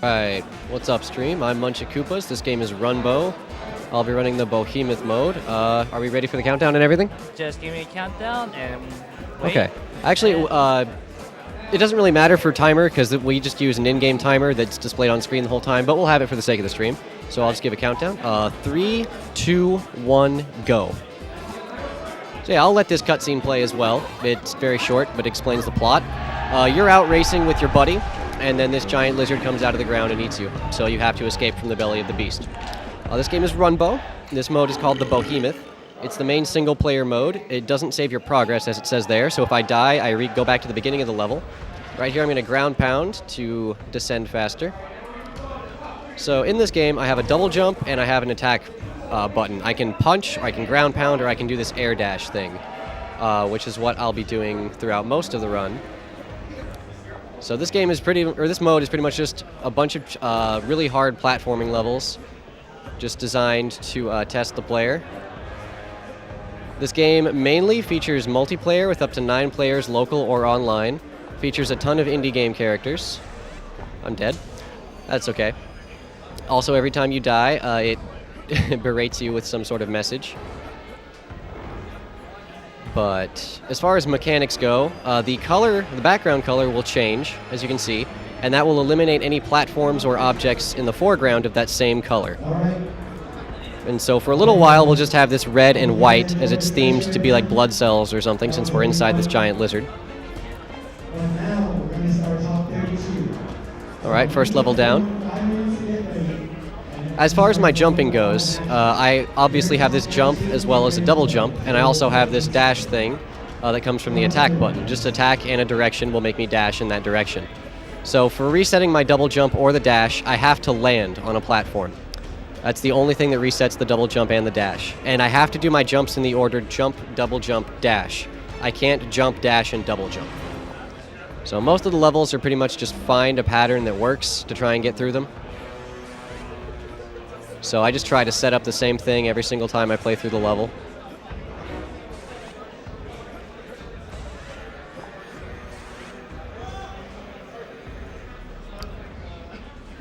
Alright, what's up stream? I'm MunchaKoopas. This game is Runbow. I'll be running the Behemoth mode. Are we ready for the countdown and everything? Just give me a countdown and wait. Okay. Actually, it doesn't really matter for timer because we just use an in-game timer that's displayed on screen the whole time, but we'll have it for the sake of the stream. So I'll just give a countdown. 3, 2, 1, go. So yeah, I'll let this cutscene play as well. It's very short, but explains the plot. You're out racing with your buddy, and then this giant lizard comes out of the ground and eats you. So you have to escape from the belly of the beast. This game is Runbow. This mode is called the Behemoth. It's the main single-player mode. It doesn't save your progress, as it says there. So if I die, I go back to the beginning of the level. Right here, I'm going to ground pound to descend faster. So in this game, I have a double jump and I have an attack button. I can punch, or I can ground pound, or I can do this air dash thing, which is what I'll be doing throughout most of the run. So this game is this mode is pretty much just a bunch of really hard platforming levels, just designed to test the player. This game mainly features multiplayer with up to 9 players, local or online. Features a ton of indie game characters. I'm dead. That's okay. Also, every time you die, it berates you with some sort of message. But as far as mechanics go, the background color will change, as you can see, and that will eliminate any platforms or objects in the foreground of that same color. And so for a little while, we'll just have this red and white, as it's themed to be like blood cells or something, since we're inside this giant lizard. Alright, first level down. As far as my jumping goes, I obviously have this jump as well as a double jump, and I also have this dash thing that comes from the attack button. Just attack and a direction will make me dash in that direction. So for resetting my double jump or the dash, I have to land on a platform. That's the only thing that resets the double jump and the dash. And I have to do my jumps in the order jump, double jump, dash. I can't jump, dash, and double jump. So most of the levels are pretty much just find a pattern that works to try and get through them. So I just try to set up the same thing every single time I play through the level.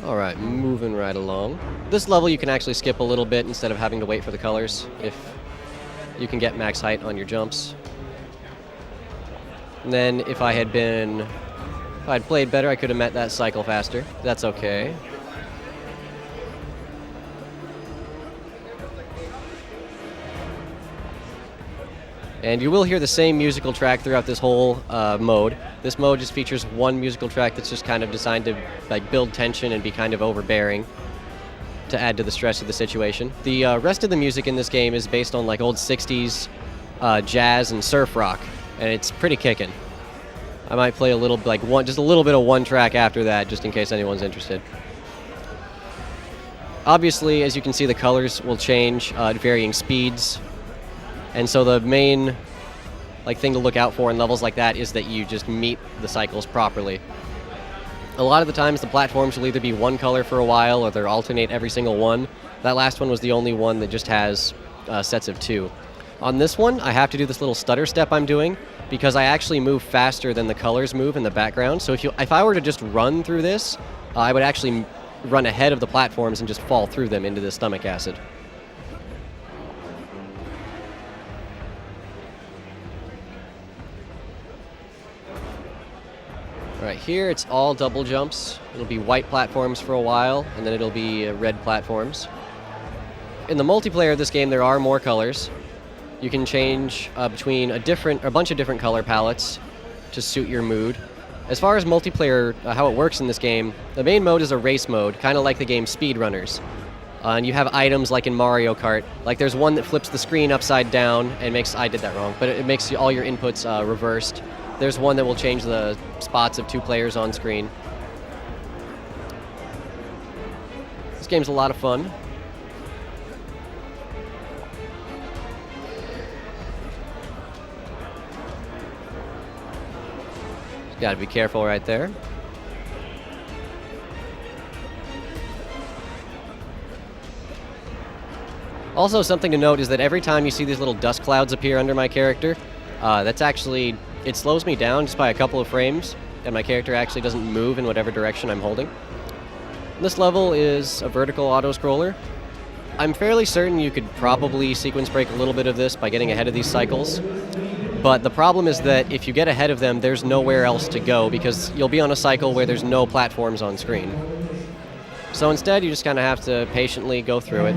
Alright, moving right along. This level you can actually skip a little bit instead of having to wait for the colors if you can get max height on your jumps. And then if I'd played better, I could have met that cycle faster. That's okay. And you will hear the same musical track throughout this whole mode. This mode just features one musical track that's just kind of designed to build tension and be kind of overbearing to add to the stress of the situation. The rest of the music in this game is based on old 60s jazz and surf rock, and it's pretty kickin'. I might play a little, just a little bit of one track after that, just in case anyone's interested. Obviously, as you can see, the colors will change at varying speeds. And so the main thing to look out for in levels like that is that you just meet the cycles properly. A lot of the times the platforms will either be one color for a while or they'll alternate every single one. That last one was the only one that just has sets of 2. On this one, I have to do this little stutter step I'm doing because I actually move faster than the colors move in the background. So if I were to just run through this, I would actually run ahead of the platforms and just fall through them into the stomach acid. Right here, it's all double jumps. It'll be white platforms for a while, and then it'll be red platforms. In the multiplayer of this game, there are more colors. You can change between a bunch of different color palettes to suit your mood. As far as multiplayer, how it works in this game, the main mode is a race mode, kind of like the game Speedrunners. And you have items like in Mario Kart. There's one that flips the screen upside down and I did that wrong, but it makes all your inputs reversed. There's one that will change the spots of 2 players on screen. This game's a lot of fun. Just gotta be careful right there. Also, something to note is that every time you see these little dust clouds appear under my character, it slows me down just by a couple of frames, and my character actually doesn't move in whatever direction I'm holding. This level is a vertical auto-scroller. I'm fairly certain you could probably sequence break a little bit of this by getting ahead of these cycles. But the problem is that if you get ahead of them, there's nowhere else to go because you'll be on a cycle where there's no platforms on screen. So instead, you just kind of have to patiently go through it.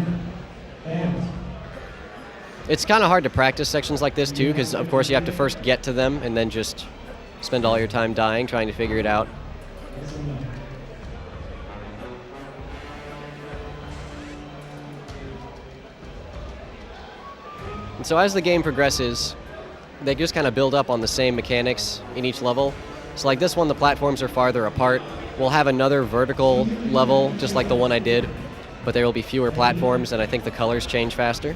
It's kind of hard to practice sections like this too, because of course you have to first get to them and then just spend all your time dying trying to figure it out. And so as the game progresses, they just kind of build up on the same mechanics in each level. So like this one, the platforms are farther apart. We'll have another vertical level, just like the one I did, but there will be fewer platforms, and I think the colors change faster.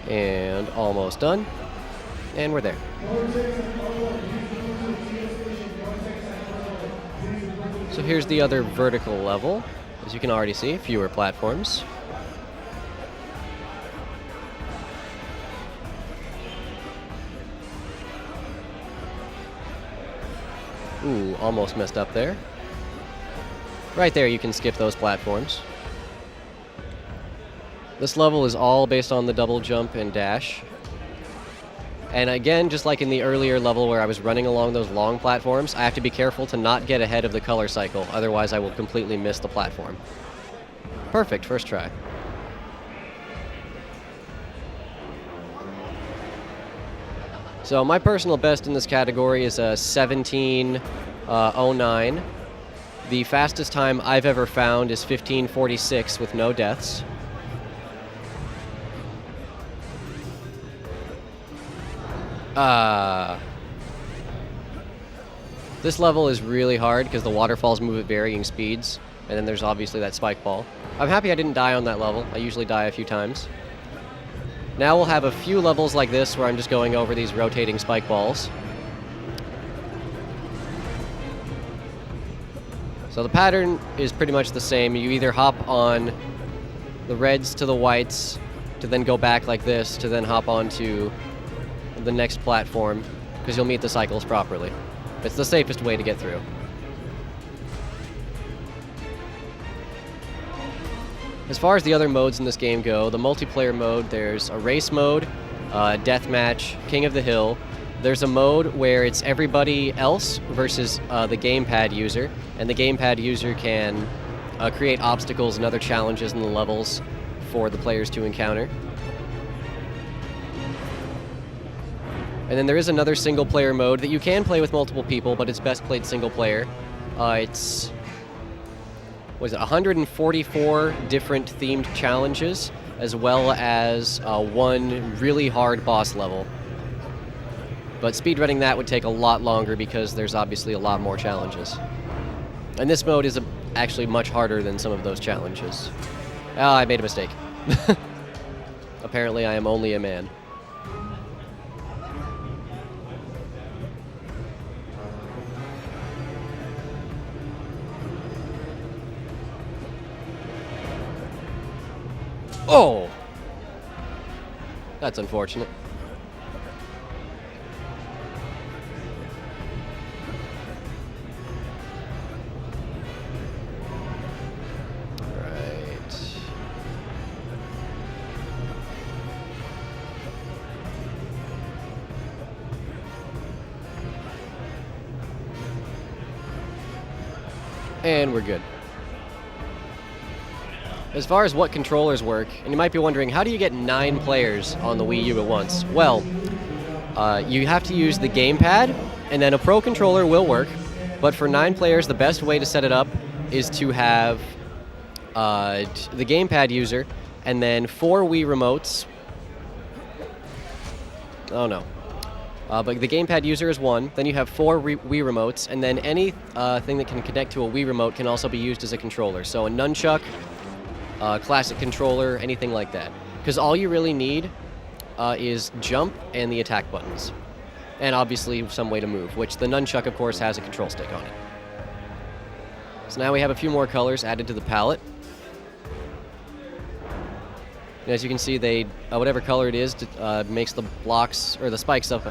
And almost done. And we're there. So here's the other vertical level. As you can already see, fewer platforms. Ooh, almost messed up there. Right there, you can skip those platforms. This level is all based on the double jump and dash. And again, just like in the earlier level where I was running along those long platforms, I have to be careful to not get ahead of the color cycle, otherwise I will completely miss the platform. Perfect, first try. So my personal best in this category is a 17:09. The fastest time I've ever found is 15:46 with no deaths. This level is really hard because the waterfalls move at varying speeds, and then there's obviously that spike ball. I'm happy I didn't die on that level. I usually die a few times. Now we'll have a few levels like this where I'm just going over these rotating spike balls. So the pattern is pretty much the same. You either hop on the reds to the whites to then go back like this to then hop onto the next platform because you'll meet the cycles properly. It's the safest way to get through. As far as the other modes in this game go, the multiplayer mode, there's a race mode, deathmatch, King of the Hill. There's a mode where it's everybody else versus the gamepad user, and the gamepad user can create obstacles and other challenges in the levels for the players to encounter. And then there is another single-player mode that you can play with multiple people, but it's best played single-player. It's 144 different themed challenges, as well as one really hard boss level. But speedrunning that would take a lot longer because there's obviously a lot more challenges. And this mode is actually much harder than some of those challenges. I made a mistake. Apparently I am only a man. Oh! That's unfortunate. Right. And we're good. As far as what controllers work, and you might be wondering, how do you get 9 players on the Wii U at once? Well, you have to use the gamepad, and then a Pro controller will work, but for 9 players, the best way to set it up is to have the gamepad user, and then 4 Wii remotes. Oh no. But the gamepad user is 1, then you have 4 Wii remotes, and then any thing that can connect to a Wii remote can also be used as a controller. So a nunchuck, classic controller, anything like that. Because all you really need is jump and the attack buttons. And obviously some way to move, which the nunchuck, of course, has a control stick on it. So now we have a few more colors added to the palette. And as you can see, they whatever color it is makes the blocks or the spikes up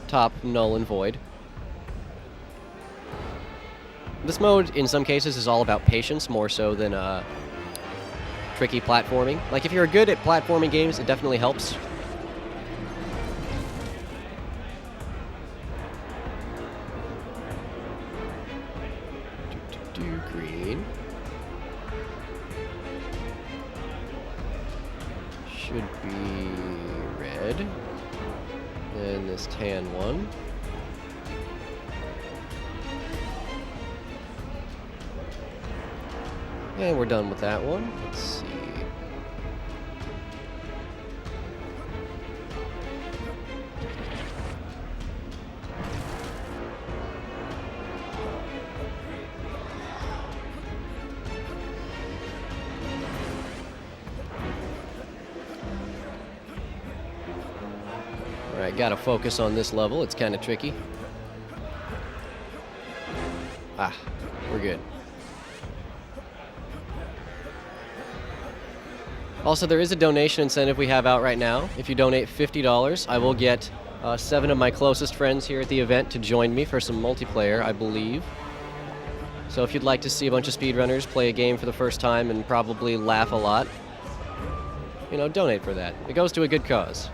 top null and void. This mode, in some cases, is all about patience more so than tricky platforming. Like, if you're good at platforming games, it definitely helps. Green. Should be red. And this tan one. And we're done with that one. Let's see. Alright, gotta focus on this level. It's kind of tricky. Ah, we're good. Also, there is a donation incentive we have out right now. If you donate $50, I will get 7 of my closest friends here at the event to join me for some multiplayer, I believe. So if you'd like to see a bunch of speedrunners play a game for the first time and probably laugh a lot, you know, donate for that. It goes to a good cause.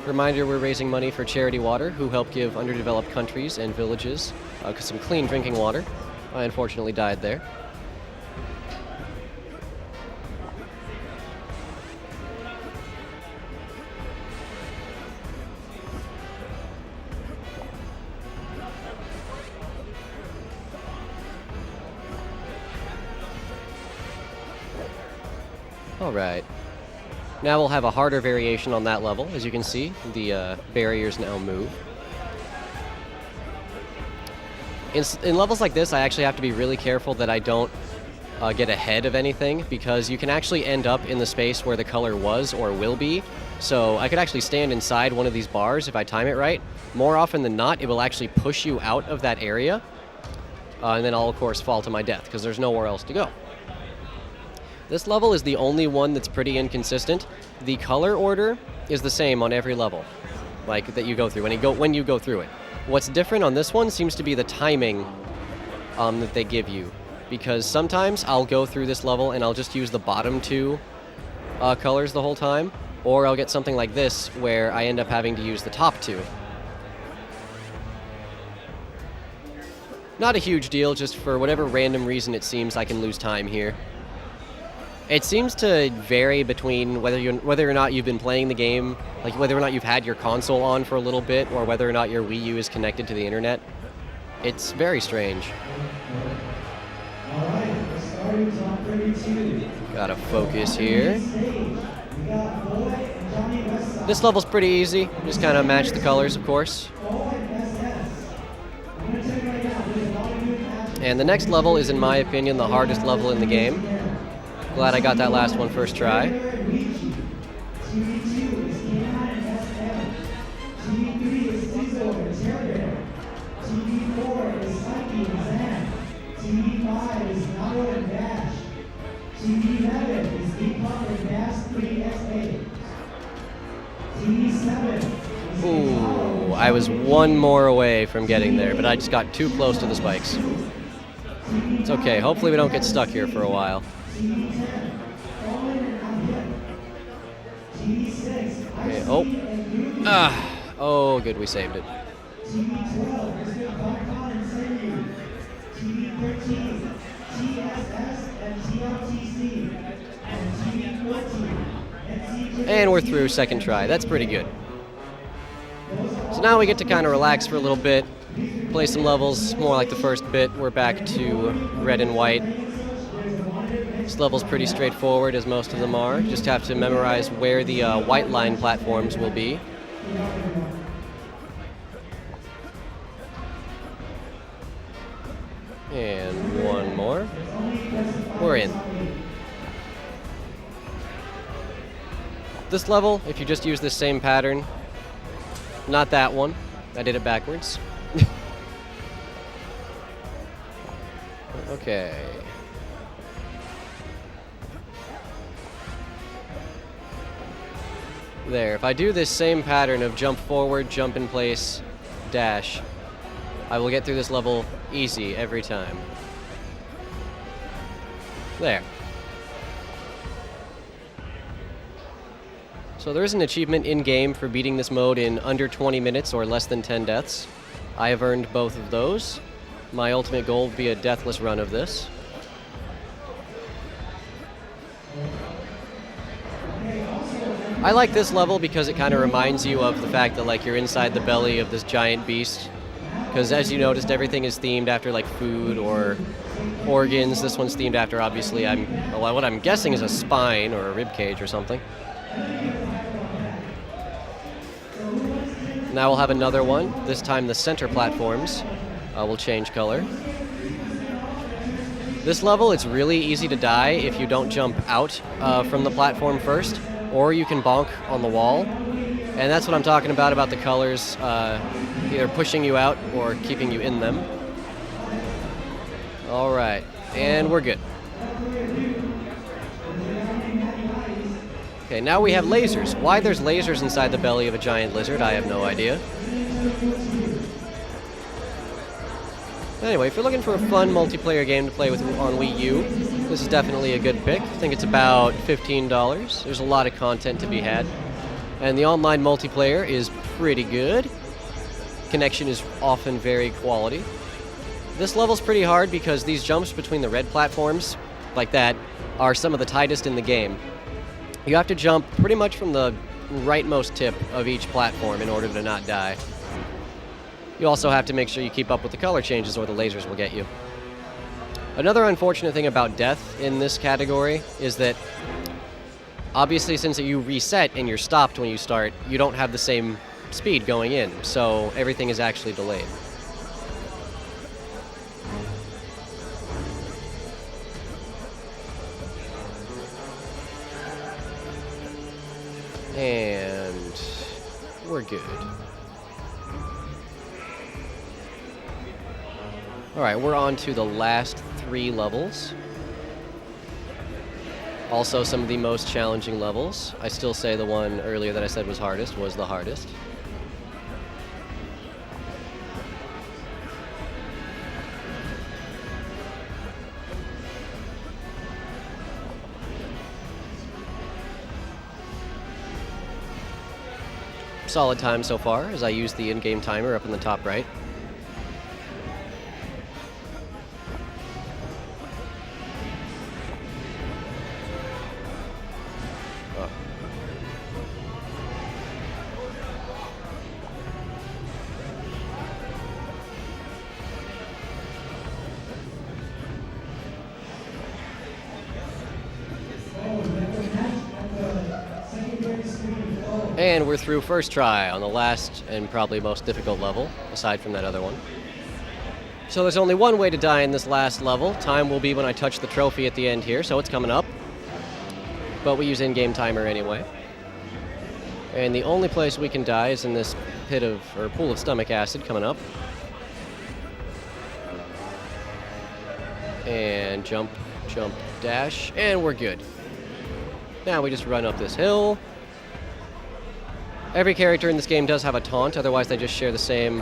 Reminder, we're raising money for Charity Water, who help give underdeveloped countries and villages some clean drinking water. I unfortunately died there. Alright. Now we'll have a harder variation on that level. As you can see, the barriers now move. In levels like this, I actually have to be really careful that I don't get ahead of anything, because you can actually end up in the space where the color was or will be. So I could actually stand inside one of these bars if I time it right. More often than not, it will actually push you out of that area. And then I'll, of course, fall to my death, because there's nowhere else to go. This level is the only one that's pretty inconsistent. The color order is the same on every level, like that you go through when you go through it. What's different on this one seems to be the timing that they give you, because sometimes I'll go through this level and I'll just use the bottom 2 colors the whole time, or I'll get something like this where I end up having to use the top 2. Not a huge deal, just for whatever random reason it seems I can lose time here. It seems to vary between whether or not you've been playing the game, like whether or not you've had your console on for a little bit, or whether or not your Wii U is connected to the internet. It's very strange. Gotta focus here. This level's pretty easy. Just kind of match the colors, of course. And the next level is, in my opinion, the hardest level in the game. Glad I got that last one first try. Ooh, I was one more away from getting there, but I just got too close to the spikes. It's okay, hopefully we don't get stuck here for a while. Okay, oh, good, we saved it. And we're through second try. That's pretty good. So now we get to kind of relax for a little bit, play some levels, more like the first bit. We're back to red and white. This level's pretty straightforward, as most of them are. Just have to memorize where the white line platforms will be. And one more. We're in. This level, if you just use this same pattern, not that one. I did it backwards. Okay. There. If I do this same pattern of jump forward, jump in place, dash, I will get through this level easy every time. There. So there is an achievement in-game for beating this mode in under 20 minutes or less than 10 deaths. I have earned both of those. My ultimate goal would be a deathless run of this. I like this level because it kind of reminds you of the fact that like you're inside the belly of this giant beast. Because as you noticed, everything is themed after like food or organs. This one's themed after obviously what I'm guessing is a spine or a rib cage or something. Now we'll have another one. This time the center platforms will change color. This level, it's really easy to die if you don't jump out from the platform first, or you can bonk on the wall. And that's what I'm talking about the colors either pushing you out or keeping you in them. All right, and we're good. Okay, now we have lasers. Why there's lasers inside the belly of a giant lizard, I have no idea. Anyway, if you're looking for a fun multiplayer game to play with on Wii U, this is definitely a good pick. I think it's about $15. There's a lot of content to be had. And the online multiplayer is pretty good. Connection is often very quality. This level's pretty hard because these jumps between the red platforms, like that, are some of the tightest in the game. You have to jump pretty much from the rightmost tip of each platform in order to not die. You also have to make sure you keep up with the color changes or the lasers will get you. Another unfortunate thing about death in this category is that obviously since you reset and you're stopped when you start, you don't have the same speed going in, so everything is actually delayed. And we're good. All right, we're on to the last 3 levels. Also some of the most challenging levels. I still say the one earlier that I said was hardest was the hardest. Solid time so far as I use the in-game timer up in the top right. Oh. And we're through first try on the last and probably most difficult level, aside from that other one. So there's only one way to die in this last level. Time will be when I touch the trophy at the end here, so it's coming up. But we use in-game timer anyway. And the only place we can die is in this pool of stomach acid coming up. And jump, jump, dash, and we're good. Now we just run up this hill. Every character in this game does have a taunt, otherwise they just share the same...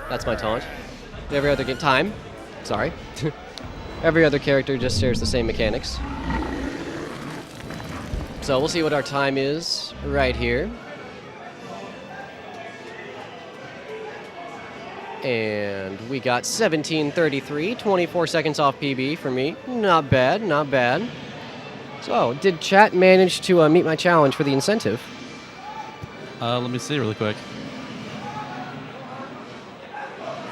That's my taunt. Every other game... Time. Sorry. Every other character just shares the same mechanics. So we'll see what our time is right here. And we got 17:33, 24 seconds off PB for me. Not bad, not bad. So, did chat manage to meet my challenge for the incentive? Let me see really quick.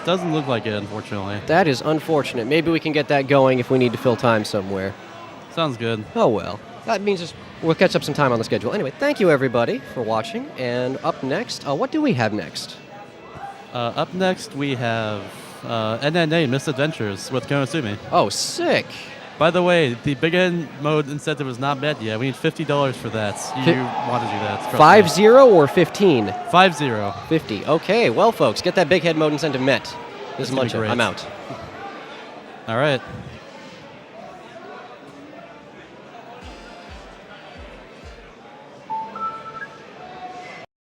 Doesn't look like it, unfortunately. That is unfortunate. Maybe we can get that going if we need to fill time somewhere. Sounds good. Oh well. That means just we'll catch up some time on the schedule. Anyway, thank you everybody for watching. And up next, what do we have next? Up next, we have NNA Misadventures with Konosumi. Oh, sick. By the way, the Big End mode incentive is not met yet. We need $50 for that. You want to do that. 50 or 15? 50. 50. Okay, well, folks, get that big head mode incentive met. This is Muncha. I'm out. All right.